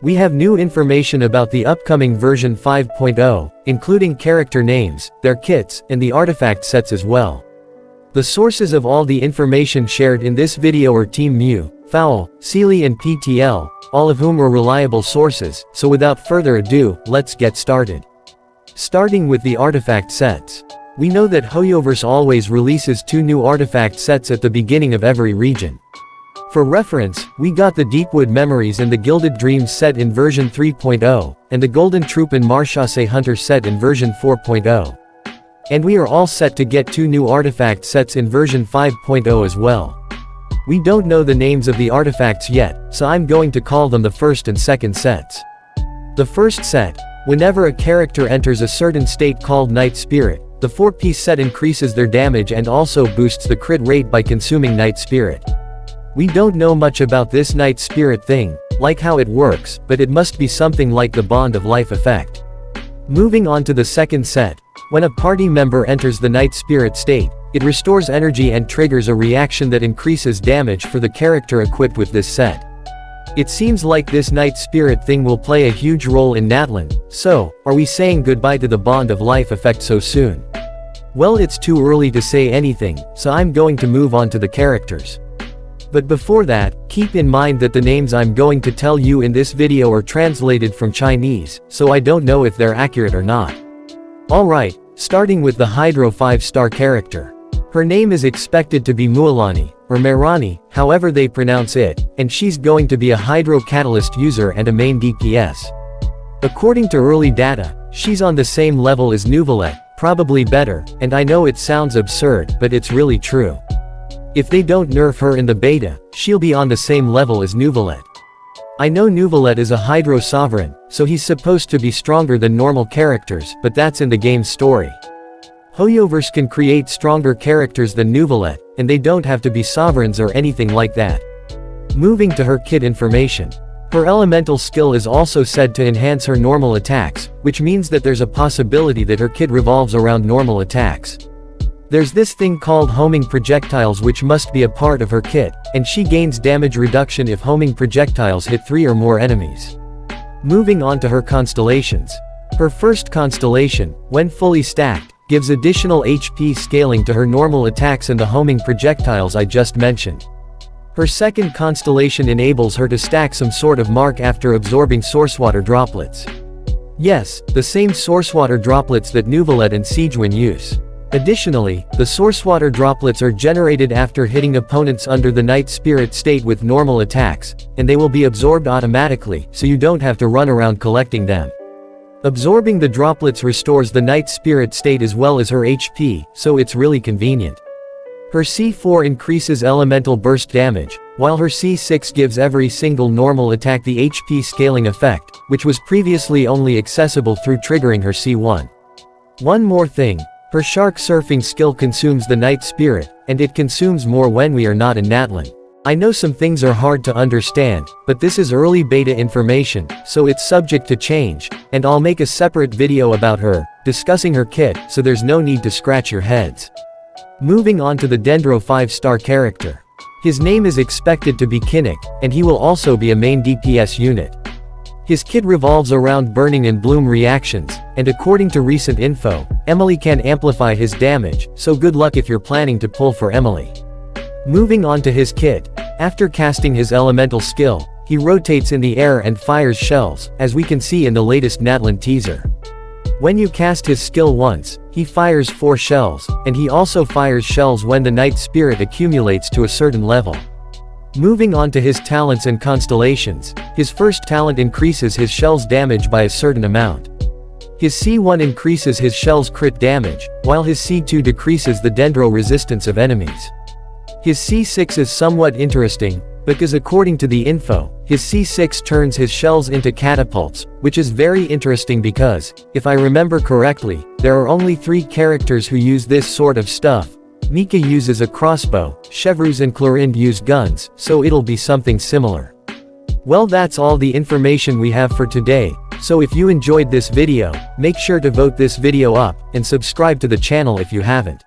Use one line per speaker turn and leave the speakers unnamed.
We have new information about the upcoming version 5.0, including character names, their kits, and the artifact sets as well. The sources of all the information shared in this video are Team Mew, Fowl, Sealy and PTL, all of whom were reliable sources, so without further ado, let's get started. Starting with the artifact sets. We know that Hoyoverse always releases 2 new artifact sets at the beginning of every region. For reference, we got the Deepwood Memories and the Gilded Dreams set in version 3.0, and the Golden Troop and Marchase Hunter set in version 4.0. And we are all set to get 2 new artifact sets in version 5.0 as well. We don't know the names of the artifacts yet, so I'm going to call them the first and second sets. The first set. Whenever a character enters a certain state called Night Spirit, the 4-piece set increases their damage and also boosts the crit rate by consuming Night Spirit. We don't know much about this Night Spirit thing, like how it works, but it must be something like the Bond of Life effect. Moving on to the second set. When a party member enters the Night Spirit state, it restores energy and triggers a reaction that increases damage for the character equipped with this set. It seems like this Night Spirit thing will play a huge role in Natlan, so, are we saying goodbye to the Bond of Life effect so soon? Well, it's too early to say anything, so I'm going to move on to the characters. But before that, keep in mind that the names I'm going to tell you in this video are translated from Chinese, so I don't know if they're accurate or not. Alright, starting with the Hydro 5-star character. Her name is expected to be Mualani, or Merani, however they pronounce it, and she's going to be a Hydro Catalyst user and a main DPS. According to early data, she's on the same level as Nuvolette, probably better, and I know it sounds absurd, but it's really true. If they don't nerf her in the beta, she'll be on the same level as Nuvolette. I know Nuvolette is a Hydro Sovereign, so he's supposed to be stronger than normal characters, but that's in the game's story. Hoyoverse can create stronger characters than Nuvolette, and they don't have to be sovereigns or anything like that. Moving to her kit information. Her elemental skill is also said to enhance her normal attacks, which means that there's a possibility that her kit revolves around normal attacks. There's this thing called homing projectiles which must be a part of her kit, and she gains damage reduction if homing projectiles hit 3 or more enemies. Moving on to her constellations. Her first constellation, when fully stacked, gives additional HP scaling to her normal attacks and the homing projectiles I just mentioned. Her second constellation enables her to stack some sort of mark after absorbing sourcewater droplets. Yes, the same sourcewater droplets that Nuvolette and Siegewin use. Additionally, the sourcewater droplets are generated after hitting opponents under the Night Spirit state with normal attacks, and they will be absorbed automatically, so you don't have to run around collecting them. Absorbing the droplets restores the Night Spirit state as well as her HP, so it's really convenient. Her C4 increases elemental burst damage, while her C6 gives every single normal attack the HP scaling effect, which was previously only accessible through triggering her C1. One more thing. Her shark surfing skill consumes the Night Spirit, and it consumes more when we are not in Natlan. I know some things are hard to understand, but this is early beta information, so it's subject to change, and I'll make a separate video about her, discussing her kit, so there's no need to scratch your heads. Moving on to the Dendro 5-star character. His name is expected to be Kinnick, and he will also be a main DPS unit. His kit revolves around burning and bloom reactions, and according to recent info, Emily can amplify his damage, so good luck if you're planning to pull for Emily. Moving on to his kit. After casting his elemental skill, he rotates in the air and fires shells, as we can see in the latest Natlan teaser. When you cast his skill once, he fires 4 shells, and he also fires shells when the Night Spirit accumulates to a certain level. Moving on to his talents and constellations, his first talent increases his shell's damage by a certain amount. His C1 increases his shell's crit damage, while his C2 decreases the dendro resistance of enemies. His C6 is somewhat interesting, because according to the info, his C6 turns his shells into catapults, which is very interesting because, if I remember correctly, there are only 3 characters who use this sort of stuff. Mika uses a crossbow, Chevreuse and Clorinde use guns, so it'll be something similar. Well, that's all the information we have for today, so if you enjoyed this video, make sure to vote this video up, and subscribe to the channel if you haven't.